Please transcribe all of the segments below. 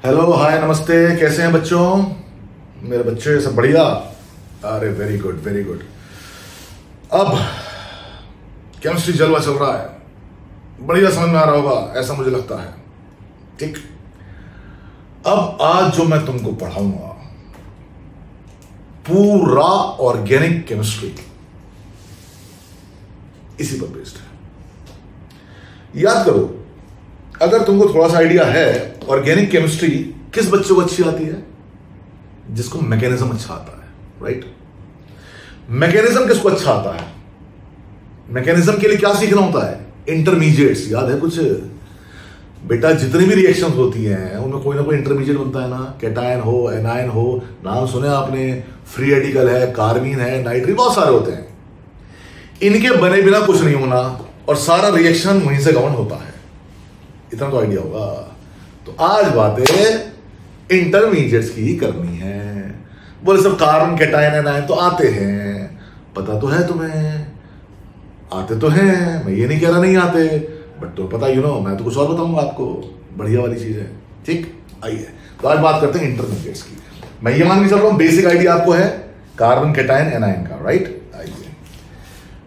Hello hi नमस्ते, कैसे हैं बच्चों? मेरे बच्चे सब बढ़िया? अरे वेरी गुड वेरी गुड। अब केमिस्ट्री जलवा चल रहा है, बढ़िया समझ में आ रहा होगा ऐसा मुझे लगता है। ठीक, अब आज जो मैं तुमको पढ़ाऊंगा पूरा ऑर्गेनिक केमिस्ट्री इसी पर बेस्ड है। याद करो, अगर तुमको थोड़ा सा आइडिया है ऑर्गेनिक केमिस्ट्री किस बच्चों को अच्छी आती है? जिसको मैकेनिज्म अच्छा आता है, राइट? मैकेनिज्म किसको अच्छा आता है? मैकेनिज्म के लिए क्या सीखना होता है? इंटरमीडिएट्स। याद है कुछ बेटा? जितनी भी रिएक्शंस होती हैं उनमें कोई ना कोई इंटरमीडिएट बनता है ना। कैटायन हो, एनायन हो, नाम सुने आपने? फ्री रेडिकल है, कार्बीन है, नाइट्रीन, बहुत सारे होते हैं। इनके बने बिना कुछ नहीं होना और सारा रिएक्शन वहीं से गवर्न होता है। इतना तो आइडिया होगा। तो आज बातें इंटरमीडिएट्स की करनी है। बोले सब कार्बन, कैटायन, एनायन तो आते हैं, पता तो है तुम्हें, आते तो हैं, मैं ये नहीं कह रहा नहीं आते, बट तो पता मैं तो कुछ और बताऊंगा आपको, बढ़िया वाली चीज है। ठीक, आइए तो आज बात करते हैं इंटरमीडिएट्स की। मैं ये मान के चल रहा हूं बेसिक आइडिया आपको है कार्बन, कैटायन, एनायन का, राइट? आइए,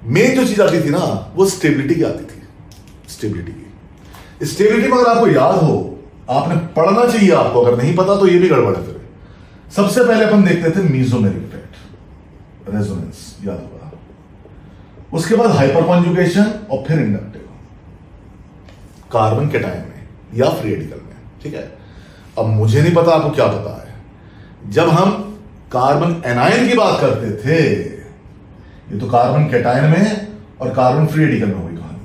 मेन जो चीज आती थी ना वो स्टेबिलिटी की आती थी। स्टेबिलिटी की, स्टेबिलिटी में अगर आपको याद हो, आपने पढ़ना चाहिए आपको, अगर नहीं पता तो ये भी गड़बड़ है। फिर सबसे पहले अपन देखते थे मेसोमेरिक इफेक्ट, रेजोनेंस, याद होगा। उसके बाद हाइपर कॉन्जुगेशन और फिर इंडक्टिव, कार्बन कैटायन में या फ्री रेडिकल में। ठीक है, अब मुझे नहीं पता आपको क्या पता है। जब हम कार्बन एनायन की बात करते थे, ये तो कार्बन कैटायन में और कार्बन फ्री रेडिकल में हुई कहानी।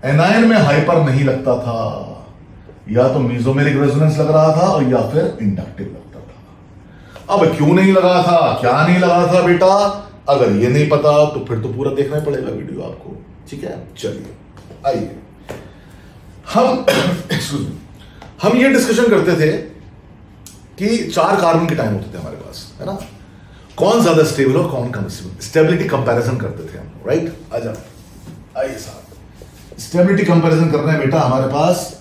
एनायन में हाइपर नहीं लगता था, या तो मेसोमेरिक रेजोनेंस लग रहा था और या फिर इंडक्टिव लगता था। अब क्यों नहीं लगा था, क्या नहीं लगा था बेटा? अगर ये नहीं पता तो फिर तो पूरा देखना ही पड़ेगा वीडियो आपको। ठीक है, चलिए आइए हम ये डिस्कशन करते थे कि 4 कार्बन के टाइम होते थे हमारे पास, है ना? कौन ज्यादा स्टेबल और कौन कम स्टेबल, स्टेबिलिटी कंपैरिजन करते थे हम, राइट? आजा आइए साहब, स्टेबिलिटी कंपैरिजन कर रहे हैं बेटा। हमारे पास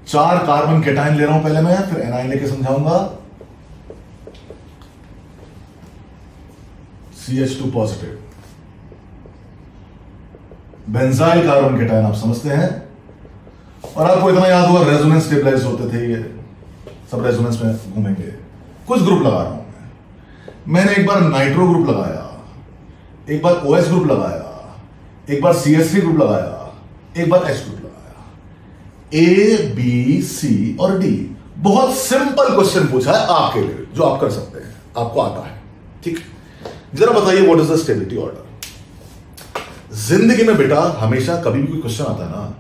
4 कार्बन कैटायन ले रहा हूं पहले मैं, फिर एनायन लेके समझाऊंगा। CH2 positive, benzyl carbon cation, आप समझते हैं। और आपको इतना याद होगा रेजोनेंस स्टेबलाइज होते थे ये सब, रेजोनेंस में घूमेंगे। कुछ ग्रुप लगा रहा हूं मैंने एक बार नाइट्रो ग्रुप लगाया, एक बार OH ग्रुप लगाया, एक बार CH3 ग्रुप लगाया, एक बार H ग्रुप लगाया। A, B, C और D। बहुत सिंपल क्वेश्चन पूछा है आपके लिए, जो आप कर सकते हैं, आपको आता है। ठीक, जरा बताइए what is the stability order? जिंदगी में बेटा हमेशा कभी भी कोई क्वेश्चन आता है ना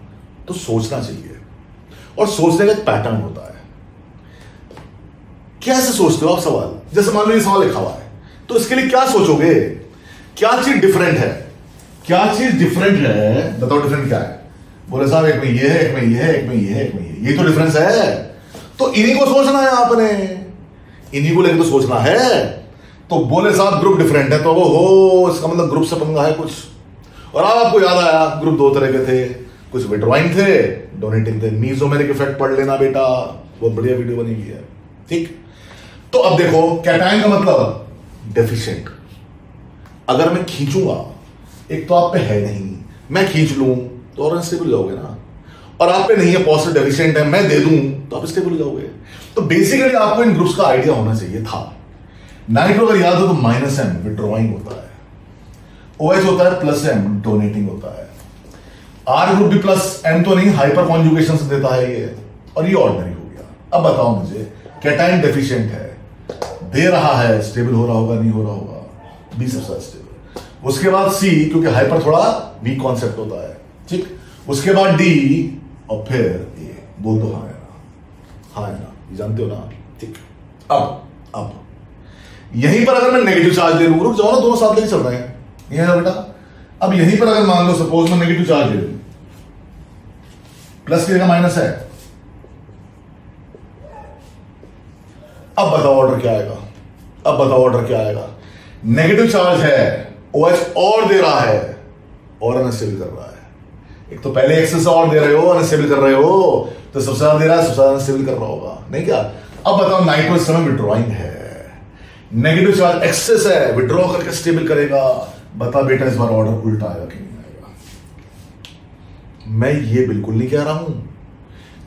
तो सोचना चाहिए, और सोचने का एक पैटर्न होता है। कैसे सोचते हो आप सवाल? जैसे मान लो ये सवाल लिखा हुआ है, तो इसके लिए क्या सोचोगे? क्या चीज डिफरेंट है? क्या चीज डिफरेंट है? बताओ डिफरेंट क्या है? बोले साहब एक में ये है, एक में ये है, एक में ये है, एक में ये तो डिफरेंस है। तो इन्हीं को सोचना है आपने, इन्हीं को लेकर तो सोचना है। तो बोले साहब ग्रुप डिफरेंट है, तो वो हो इसका मतलब ग्रुप से पंगा है कुछ। और आपको याद आया ग्रुप 2 तरह के थे, कुछ विड्रॉइंग थे, डोनेटिंग थे। मेसोमेरिक इफेक्ट पढ़ लेना बेटा, बहुत बढ़िया वीडियो बनी हुई है। ठीक, तो अब देखो कैटायन का मतलब डेफिशिएंट। अगर मैं खींचूंगा, एक तो आप पे है नहीं, मैं खींच लूं तो और अनस्टेबल जाओगे ना, और आप पे नहीं है, पॉजिटिव डेफिशिएंट है, मैं दे दूं तो आप स्टेबल जाओगे। तो बेसिकली आपको इन ग्रुप्स का आइडिया होना चाहिए था। नाइट्रो अगर याद हो तो -M विड्रॉइंग होता है, OH होता है +M डोनेटिंग होता है, R ग्रुप भी +M तो नहीं, हाइपर कॉन्जुगेशन से देता है ये, और ये ऑर्डिनरी हो गया। अब बताओ मुझे, कैटायन डेफिशिएंट है, दे रहा है, स्टेबल हो रहा होगा नहीं हो रहा होगा? B सबसे स्टेबल। उसके बाद C, क्योंकि हाइपर थोड़ा वीक कॉन्सेप्ट होता है। ठीक, उसके बाद D और फिर A। बोल दो हाँ है ना, हाँ है ना, ये जानते हो ना? ठीक, अब यहीं पर अगर मैं नेगेटिव चार्ज ले लूं, रुक जाओ ना, दोनों साथ लेके चल रहे हैं, ये है बेटा। अब यहीं पर अगर मान लो सपोज मैं नेगेटिव चार्ज ले लूं, प्लस की जगह माइनस है, अब बताओ ऑर्डर क्या आएगा? अब बताओ ऑर्डर क्या आएगा? नेगेटिव चार्ज है, OH और दे रहा है और अनस्टेबल कर रहा है। एक तो पहले एक्सेस और दे रहे हो, अनस्टेबल कर रहे हो, तो सबसे ज्यादा दे रहा है, सबसे ज्यादा स्टेबल कर रहा होगा, नहीं क्या? अब बताओ नाइट्रो इस समय विड्रॉइंग है, नेगेटिव चार्ज एक्सेस है, विड्रॉ करके स्टेबल करेगा। बता बेटा इस बार ऑर्डर उल्टा आएगा कि नहीं आएगा? मैं ये बिल्कुल नहीं कह रहा हूं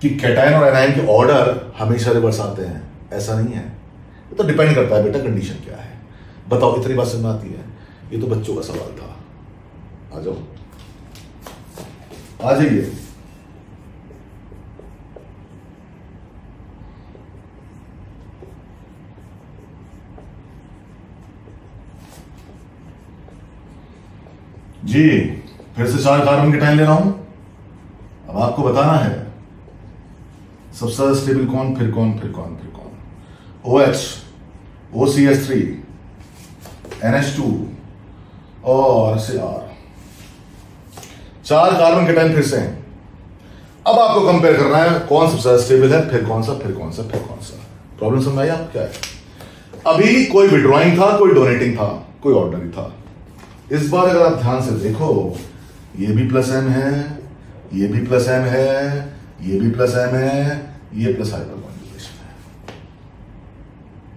कि कैटायन और एनायन के ऑर्डर हमेशा रिवर्स आते हैं, ऐसा नहीं है। ये तो डिपेंड करता है बेटा कंडीशन क्या है। बताओ इतनी बात समझ में आती है? ये तो बच्चों का सवाल था। आ जाओ, आ जाइए। जी फिर से 4 कार्बन के टाइम ले रहा हूं। अब आपको बताना है सबसे ज्यादा स्टेबल कौन, फिर कौन, फिर कौन, फिर कौन। OH, OCH3, NH2 और CR। 4 कार्बन के टाइम फिर से हैं। अब आपको कंपेयर करना है कौन सबसे ज्यादा स्टेबल है, फिर कौन सा, फिर कौन सा, फिर कौन सा। प्रॉब्लम समझ आई आप? क्या है? अभी कोई विड्रॉइंग था, कोई डोनेटिंग था, कोई ऑर्डनरी था। इस बार अगर आप ध्यान से देखो, ये भी प्लस एम है, ये भी प्लस एम है, ये भी प्लस एम है, ये प्लस हाइपर कॉन्जुगेशन है।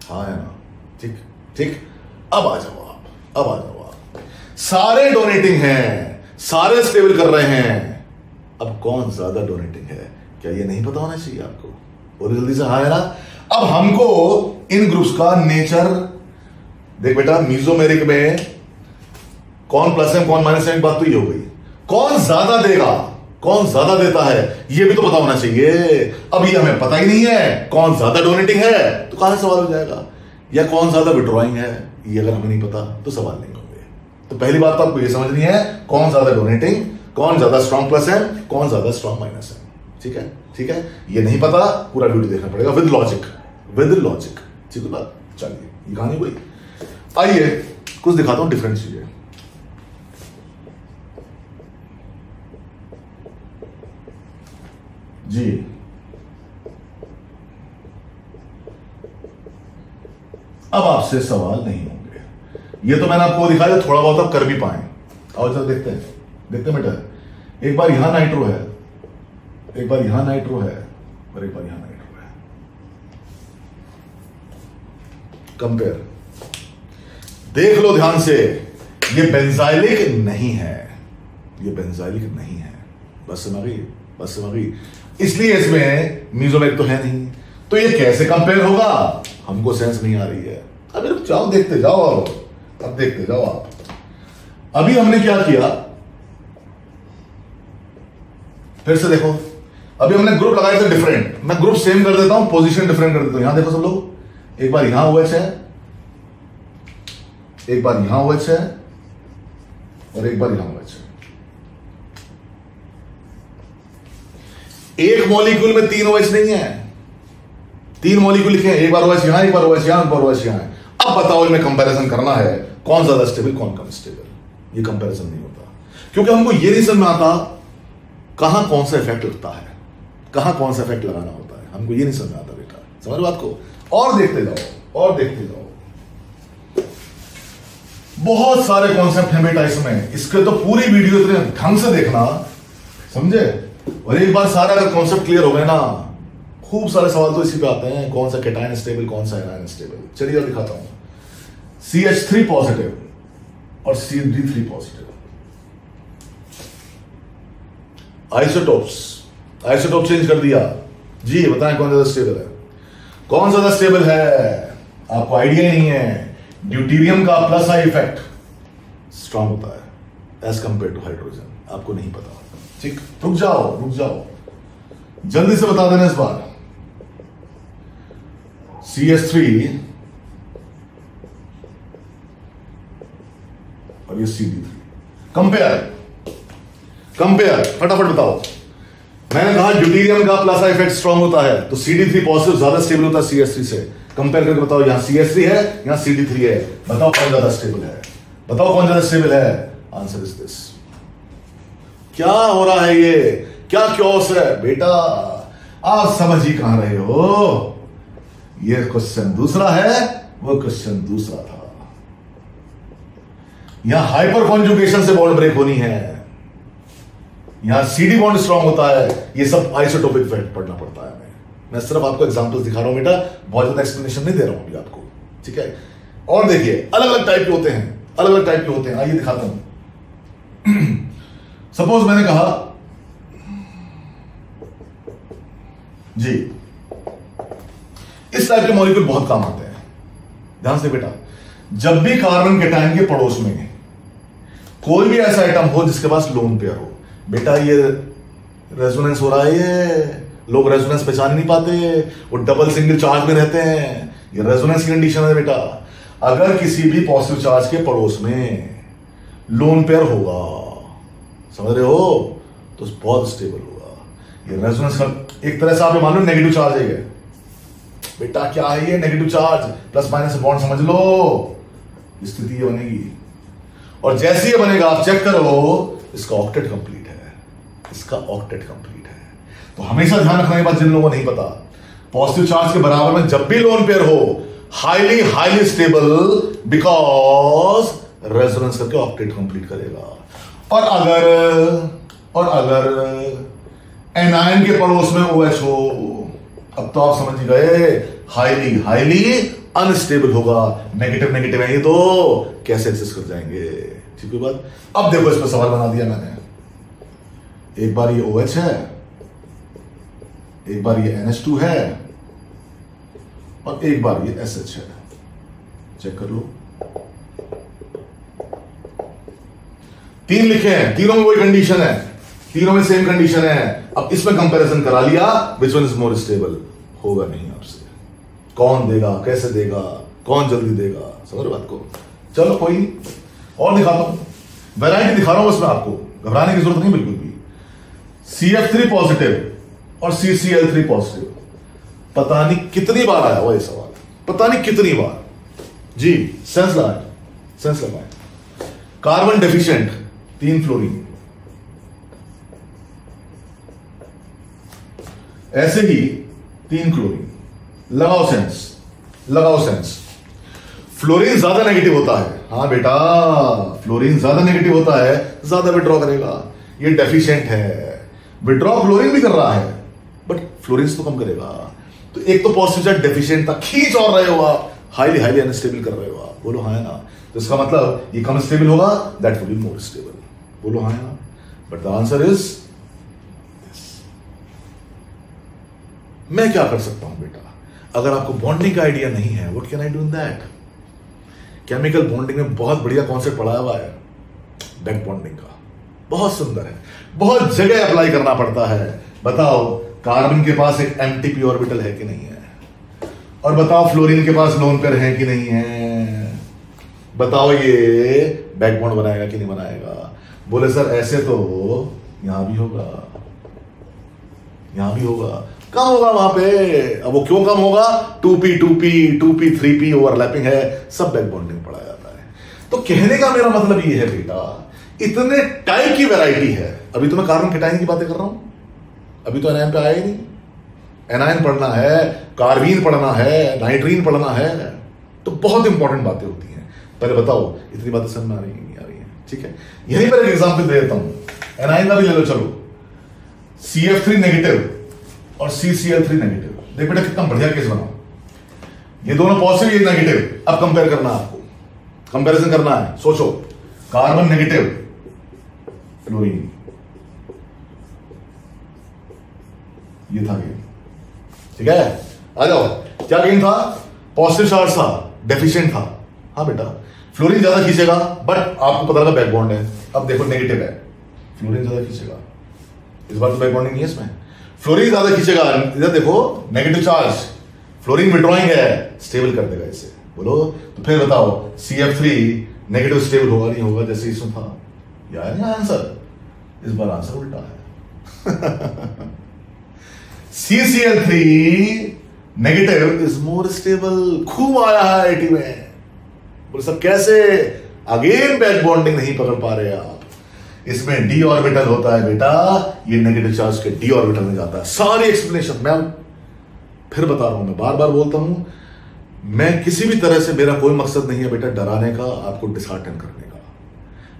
हाँ है ना? ठीक ठीक। अब आ जाओ आप, अब आ जाओ आप। सारे डोनेटिंग हैं, सारे स्टेबल कर रहे हैं। अब कौन ज्यादा डोनेटिंग है, क्या ये नहीं पता होना चाहिए आपको? बोलो जल्दी से। हाँ है ना? अब हमको इन ग्रुप्स का नेचर देख बेटा। मीजोमेरिक में कौन प्लस एम कौन माइनस एम, बात तो ये हो गई। कौन ज्यादा देगा, कौन ज्यादा देता है, ये भी तो पता होना चाहिए। अब ये हमें पता ही नहीं है कौन ज्यादा डोनेटिंग है, तो कहां से सवाल हो जाएगा? या कौन ज्यादा विड्रॉइंग है, ये अगर हमें नहीं पता तो सवाल नहीं होंगे। तो पहली बात तो आपको ये समझनी है कौन ज्यादा डोनेटिंग, कौन ज्यादा स्ट्रॉन्ग प्लस एम, कौन ज्यादा स्ट्रॉन्ग माइनस एम। ठीक है, ठीक है। ये नहीं पता, पूरा वीडियो देखना पड़ेगा विद लॉजिक, विद लॉजिक। ठीक है बात? चलिए ये कहानी हुई। आइए कुछ दिखाता हूं डिफरेंट चीजें। जी अब आपसे सवाल नहीं होंगे। ये तो मैंने आपको दिखाया, थोड़ा बहुत आप कर भी पाए। आओ चलो देखते हैं, देखते हैं बेटा। एक बार यहां नाइट्रो है, एक बार यहां नाइट्रो है, और एक बार यहां नाइट्रो है। कंपेयर देख लो ध्यान से। ये बेंजाइलिक नहीं है, ये बेंजाइलिक नहीं है। बस समझ गई, बस समझ गई। इसलिए इसमें मीजोमेरिक तो है नहीं, तो ये कैसे कंपेयर होगा हमको सेंस नहीं आ रही है। अभी रुक जाओ, देखते जाओ, अब देखते जाओ आप। अभी हमने क्या किया, फिर से देखो। अभी हमने ग्रुप लगाए थे डिफरेंट, मैं ग्रुप सेम कर देता हूं, पोजीशन डिफरेंट कर देता हूं। यहां देखो सब लोग, एक बार यहां OH है, एक बार यहां OH है, और एक बार यहां OH है। एक मॉलिक्यूल में 3 OH नहीं है, 3 मॉलिक्यूल लिखे हैं। एक बार OH यहां, एक बार OH यहां, एक बार OH यहां है। अब बताओ इनमें कंपैरिजन करना है, कौन ज्यादा स्टेबल कौन कम स्टेबल। ये कंपैरिजन नहीं होता, क्योंकि हमको ये नहीं समझ में आता कहां कौन सा इफेक्ट लगता है, कहां कौन सा इफेक्ट लगाना होता है। हमको ये नहीं समझ में आता बेटा, समझ बात को। और देखते जाओ, और देखते जाओ। बहुत सारे कॉन्सेप्ट हैं बेटा इसमें, इसके तो पूरी वीडियो इतने ढंग से देखना, समझे। और एक बार सारा अगर कॉन्सेप्ट क्लियर हो गए ना, खूब सारे सवाल तो इसी पे आते हैं, कौन सा कैटायन स्टेबल, कौन सा एनायन स्टेबल। चलिए और दिखाता हूं। CH3 पॉजिटिव और CD3 positive. Isotopes, isotope change कर दिया जी। बताएं कौन ज्यादा स्टेबल है, कौन ज्यादा स्टेबल है। आपको आइडिया ही नहीं है। ड्यूटीरियम का प्लस आई इफेक्ट स्ट्रांग होता है एज कंपेयर टू हाइड्रोजन, आपको नहीं पता। ठीक, रुक जाओ, रुक जाओ, जल्दी से बता देना इस बार। CH3 और ये CD3। कंपेयर, कंपेयर फटाफट बताओ। मैंने कहा ड्यूटीरियम का प्लस इफेक्ट स्ट्रांग होता है, तो CD3 पॉजिटिव ज्यादा स्टेबल होता है CH3 से। कंपेयर करके बताओ, यहां CH3 है, यहां CD3 है, बताओ कौन ज्यादा स्टेबल है, बताओ कौन ज्यादा स्टेबल है। Answer is this. क्या हो रहा है ये, क्या क्योस है बेटा, आप समझ ही कहां रहे हो। ये क्वेश्चन दूसरा है, वो क्वेश्चन दूसरा था। यहां हाइपर कॉन्जुगेशन से बॉन्ड ब्रेक होनी है, यहां CD बॉन्ड स्ट्रांग होता है, ये सब आइसोटोपिक इफेक्ट पढ़ना पड़ता है। मैं सिर्फ आपको एग्जांपल्स दिखा रहा हूं बेटा, बहुत ज्यादा एक्सप्लेनेशन नहीं दे रहा हूं अभी आपको, ठीक है। और देखिए अलग अलग टाइप के होते हैं, अलग अलग टाइप के होते हैं, आइए दिखाता हूं। सपोज मैंने कहा जी इस टाइप के मॉलिक्यूल बहुत काम आते हैं, ध्यान से बेटा। जब भी कार्बन कैटायन के पड़ोस में कोई भी ऐसा आइटम हो जिसके पास लोन पेयर हो, बेटा ये रेजोनेंस हो रहा है, ये लोग रेजोनेंस पहचान नहीं पाते, वो डबल सिंगल चार्ज में रहते हैं, ये रेजोनेंस की कंडीशन है बेटा। अगर किसी भी पॉजिटिव चार्ज के पड़ोस में लोन पेयर होगा, समझ रहे हो, तो बहुत स्टेबल होगा। ये रेजोनेंस का एक तरह से आप मान लो नेगेटिव चार्ज है ये बेटा। क्या है ये negative charge, plus minus bond समझ लो, स्थिति ये बनेगी। और जैसे ये बनेगा आप चेक करो, इसका ऑक्टेट कंप्लीट है, इसका ऑक्टेट कंप्लीट है। तो हमेशा ध्यान रखने की बात, जिन लोगों को नहीं पता, पॉजिटिव चार्ज के बराबर में जब भी लोन पेयर हो, highly highly stable, because resonance करके ऑक्टेट कंप्लीट करेगा। और अगर एनायन के पड़ोस में OH हो, अब तो आप समझ गए, हाईली हाईली अनस्टेबल होगा। नेगेटिव नेगेटिव है ये तो कैसे एक्सेस कर जाएंगे, ठीक है बात। अब देखो इस पर सवाल बना दिया मैंने, एक बार ये OH है, एक बार ये NH2 है, और एक बार ये SH है, चेक कर लो। 3 लिखे हैं, तीनों में वही कंडीशन है, तीनों में सेम कंडीशन है। अब इसमें कंपैरिजन करा लिया, which one is more stable, होगा नहीं आपसे। कौन देगा, कैसे देगा, कौन जल्दी देगा, समझ बात को। चलो कोई और दिखाता हूं, वैरायटी दिखा रहा हूं उसमें, आपको घबराने की जरूरत नहीं बिल्कुल भी। CF3 पॉजिटिव और CCl3 पॉजिटिव, पता नहीं कितनी बार आया हुआ ये सवाल, पता नहीं कितनी बार जी। सेंस लगाए। कार्बन डेफिशिएंट 3 फ्लोरीन, ऐसे ही 3 क्लोरीन। लगाओ सेंस। फ्लोरीन ज्यादा नेगेटिव होता है, हाँ बेटा फ्लोरीन ज्यादा नेगेटिव होता है, ज्यादा विड्रॉ करेगा। ये डेफिशिएंट है, विड्रॉ फ्लोरीन भी कर रहा है, बट फ्लोरीन तो कम करेगा। तो एक तो पॉजिटिव चार्ज डेफिशिएंट था, खींच और रहे हो आप, हाईली हाईली अनस्टेबल कर रहे हो आप, बोलो हाँ है ना। तो इसका मतलब ये कम स्टेबल होगा, that will be more stable, बोलो हाँ है ना। बट द आंसर इज, मैं क्या कर सकता हूं बेटा, अगर आपको बॉन्डिंग का आइडिया नहीं है, what can I do in that. Chemical bonding में बहुत बढ़िया कॉन्सेप्ट पढ़ाया हुआ है, बैक बॉन्डिंग का, बहुत सुंदर है, बहुत जगह अप्लाई करना पड़ता है। बताओ कार्बन के पास एक एमटीपी ऑर्बिटल है कि नहीं है, और बताओ फ्लोरीन के पास लोन पेयर है कि नहीं है, बताओ ये बैक बॉन्ड बनाएगा कि नहीं बनाएगा। बोले सर ऐसे तो यहां भी होगा, यहां भी होगा, कम होगा वहां पे। अब वो क्यों कम होगा, 2p 3p ओवरलैपिंग है, सब बैक बॉन्डिंग पढ़ा जाता है। तो कहने का मेरा मतलब ये है बेटा, इतने टाइप की वैरायटी है। अभी तो मैं कार्बन कैटायन की बातें कर रहा हूं, अभी तो एनायन पे आया ही नहीं। एनायन पढ़ना है, कार्बीन पढ़ना है, नाइट्रीन पढ़ना है, तो बहुत इंपॉर्टेंट बातें होती हैं। पहले बताओ इतनी बातें समझ में आ रही है, नहीं आ रही है, ठीक है। यहीं पर एक एग्जाम्पल दे देता हूं, एनायन का भी ले लो चलो। CF3 नेगेटिव और CCl3 नेगेटिव, देख बेटा कितना बढ़िया केस बना। ये दोनों पॉजिटिव, ये नेगेटिव। अब कंपेयर करना है आपको, कंपैरिजन करना है। सोचो, कार्बन नेगेटिव, फ्लोरीन, ये था गेम, ठीक है। आ जाओ, क्या गेम था, पॉजिटिव चार्ज था, डेफिशिएंट था, हाँ बेटा फ्लोरीन ज्यादा खींचेगा, बट आपको पता लगा बैक बॉन्ड है। अब देखो नेगेटिव है, फ्लोरीन ज्यादा खींचेगा, इस बार तो बैक बॉन्डिंग नहीं है इसमें, फ्लोरीन ज्यादा खींचेगा। इधर देखो नेगेटिव चार्ज, फ्लोरीन विड्रॉइंग है, स्टेबल कर देगा इसे, बोलो। तो फिर बताओ CF3 नेगेटिव स्टेबल होगा नहीं होगा, जैसे इसमें था, यार आंसर, इस बार आंसर उल्टा है। CCl3 negative is more stable, खूब आया है आईटी में। बोले सब कैसे, अगेन बैक बॉन्डिंग नहीं पकड़ पा रहे आप। इसमें डी ऑर्बिटल होता है बेटा, ये नेगेटिव चार्ज के डी ऑर्बिटल में जाता है। सारी एक्सप्लेनेशन मैं फिर बता रहा हूं, मैं बार बार बोलता हूं, मैं किसी भी तरह से, मेरा कोई मकसद नहीं है बेटा डराने का, आपको डिसहार्टन करने का।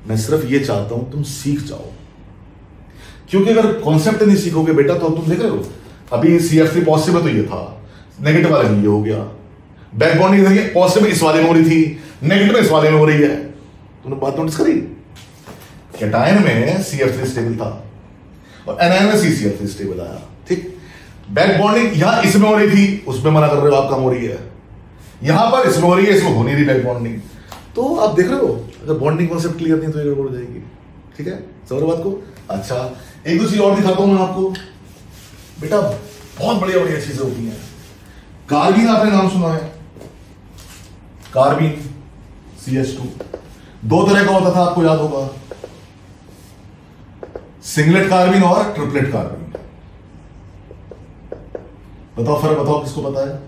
मैं सिर्फ ये चाहता हूं तुम सीख जाओ। क्योंकि अगर कॉन्सेप्ट नहीं सीखोगे बेटा तो तुम देख रहे हो अभी CF3 पॉजिटिव में तो ये था, नेगेटिव वाले में ये हो गया। बैक बॉन्डिंग देखिए पॉजिटिव इस वाले में हो रही थी, नेगेटिव इस वाले में हो रही है। तुमने बात नोटिस करी, कैटायन में CF3 स्टेबल था और एनायन में CCl3 स्टेबल आया, ठीक। बैक बॉन्डिंग यहां इसमें हो रही थी, उसमें मना कर रहे हो आप, कम हो रही है। यहां पर इसमें हो रही है, इसमें हो नहीं रही बैक बॉन्डिंग। तो आप देख रहे हो अगर बॉन्डिंग कॉन्सेप्ट क्लियर नहीं तो ये गड़बड़ हो जाएगी, ठीक है, समझ बात को। अच्छा एक दो चीज और दिखाता हूं मैं आपको बेटा, बहुत बढ़िया बढ़िया चीजें होती हैं। कार्बीन आपने नाम सुना है, कार्बीन CH2 दो तरह का होता था, आपको याद होगा, सिंगलेट कार्बीन और ट्रिपलेट कार्बीन। बताओ फर्क बताओ, किसको पता है?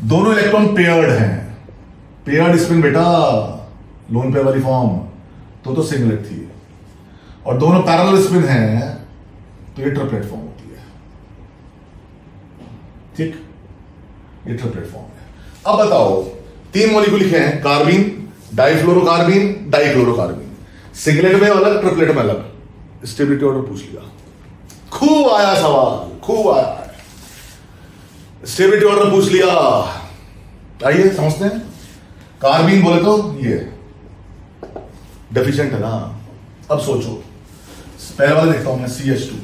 दोनों इलेक्ट्रॉन पेयर्ड हैं, पेयर्ड स्पिन बेटा, लोन पेयर वाली फॉर्म तो सिंगलेट थी, और दोनों पैरेलल स्पिन हैं तो ये ट्रिपलेट फॉर्म होती है, ठीक, ये ट्रिपलेट फॉर्म है। अब बताओ तीन मॉलिक्यूल लिखे हैं, कार्बीन, डाइफ्लोरोकार्बीन, डाइक्लोरोकार्बीन, सिंगलेट में अलग ट्रिपलेट में अलग, स्टेबिलिटी ऑर्डर पूछ लिया, खूब आया सवाल, खूब आया, स्टेबिलिटी ऑर्डर पूछ लिया। आइए समझते हैं। कार्बीन बोले तो ये डेफिशिएंट है ना। अब सोचो, पहले वाला देखता हूं मैं, CH2,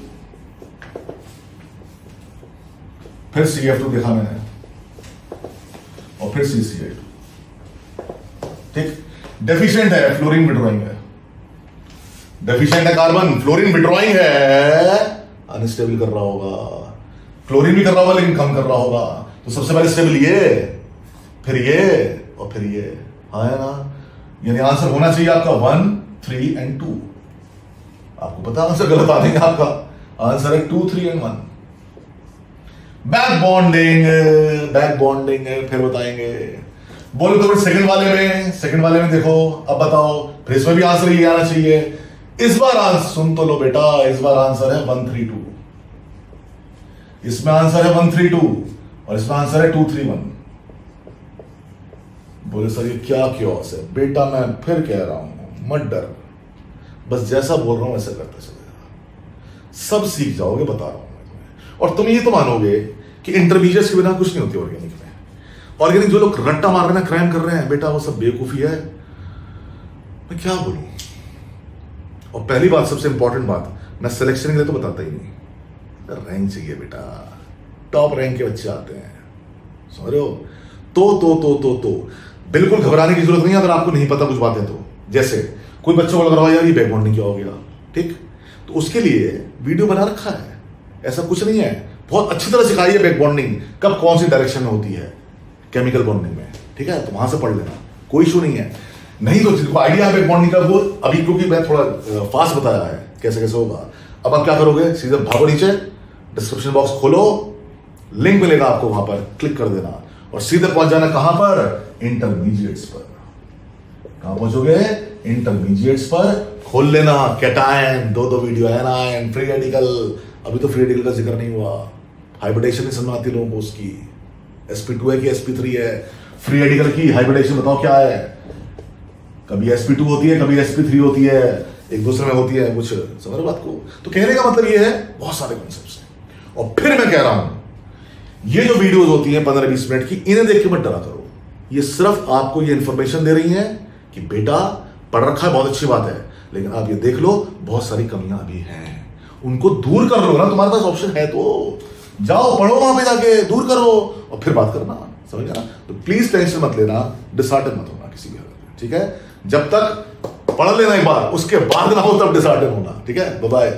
फिर CF2 देखा मैंने, और फिर CCl2, ठीक। डेफिशिएंट है, फ्लोरीन विड्रॉइंग है, डेफिशिएंट है कार्बन, फ्लोरीन विड्रॉइंग है, अनस्टेबल कर रहा होगा, क्लोरीन भी कर रहा होगा लेकिन कम कर रहा होगा, तो सबसे पहले स्टेबल ये, फिर ये, और फिर ये, हाँ है ना। यानी आंसर होना चाहिए आपका 1, 3 and 2। आपको पता आंसर गलत आ देंगे, आपका आंसर है 2, 3 and 1। Back bonding, back bonding फिर बताएंगे। बोलो तो फिर सेकंड वाले में देखो, अब बताओ, फिर इसमें भी आंसर ये आना चाहिए। इस बार आंसर सुन तो लो बेटा, इस बार आंसर है 1, 3, 2, इसमें आंसर है 1, 3, 2, और इसमें आंसर है 2, 3, 1। बोले सर ये क्या क्योस है बेटा, मैं फिर कह रहा हूं मत डर, बस जैसा बोल रहा हूं वैसा करते चलेगा, सब सीख जाओगे, बता रहा हूं मैं तुम्हें। और तुम ये तो मानोगे कि इंटरमीडिएट्स के बिना कुछ नहीं होती ऑर्गेनिक में। ऑर्गेनिक जो लोग रट्टा मार रहे हैं, क्राइम कर रहे हैं बेटा, वो सब बेवकूफी है। मैं क्या बोलूं। और पहली बात, सबसे इंपॉर्टेंट बात, मैं सिलेक्शन के लिए तो बताता ही नहीं, रैंक चाहिए बेटा, टॉप रैंक के बच्चे आते हैं, समझ रहे हो। तो बिल्कुल घबराने की जरूरत नहीं है अगर आपको नहीं पता कुछ बातें। तो जैसे कोई बच्चों को लग रहा है यार ये बैक बॉन्डिंग क्या हो गया, ठीक, तो उसके लिए वीडियो बना रखा है, ऐसा कुछ नहीं है, बहुत अच्छी तरह सिखाई है बैक बॉन्डिंग कब कौन सी डायरेक्शन में होती है केमिकल बॉन्डिंग में, ठीक है, तो वहां से पढ़ लेना, कोई इशू नहीं है। नहीं तो जिनको आइडिया है बैक बॉन्डिंग का, वो अभी क्योंकि मैं थोड़ा फास्ट बताया है कैसे कैसे होगा। अब आप क्या करोगे, सीधे भागो नीचे, डिस्क्रिप्शन बॉक्स खोलो, लिंक मिलेगा आपको, वहां पर क्लिक कर देना और सीधे पहुंच जाना कहां पर, इंटरमीडिएट्स पर। कहां पहुंचोगे, इंटरमीडिएट्स पर। खोल लेना कैटायन, दो वीडियो है ना, फ्री रेडिकल, अभी तो फ्री रेडिकल का जिक्र नहीं हुआ, हाइब्रिडेशन नहीं समझ आती लोगों को उसकी, sp2 है कि sp3 है, फ्री रेडिकल की हाइब्रिडेशन बताओ क्या है, कभी sp2 होती है, कभी sp3 होती है, एक दूसरे में होती है कुछ, समझ बात को। तो कहने का मतलब ये है बहुत सारे कॉन्सेप्ट्स हैं। और फिर मैं कह रहा हूं, ये जो वीडियोस होती हैं 15-20 मिनट की, इन्हें देख के मत डरा करो, ये सिर्फ आपको ये इंफॉर्मेशन दे रही है कि बेटा पढ़ रखा है, बहुत अच्छी बात है, लेकिन आप ये देख लो बहुत सारी कमियां अभी हैं, उनको दूर कर लो ना, तुम्हारे पास ऑप्शन है तो जाओ पढ़ो, वहां पे जाके दूर करो और फिर बात करना, समझ गया ना। तो प्लीज टेंशन मत लेना, डिसऑर्डर मत होना किसी भी हालत में, ठीक है। जब तक पढ़ लेना एक बार, उसके बाद ना हो तब डिसऑर्डर होना, ठीक है। Bye bye.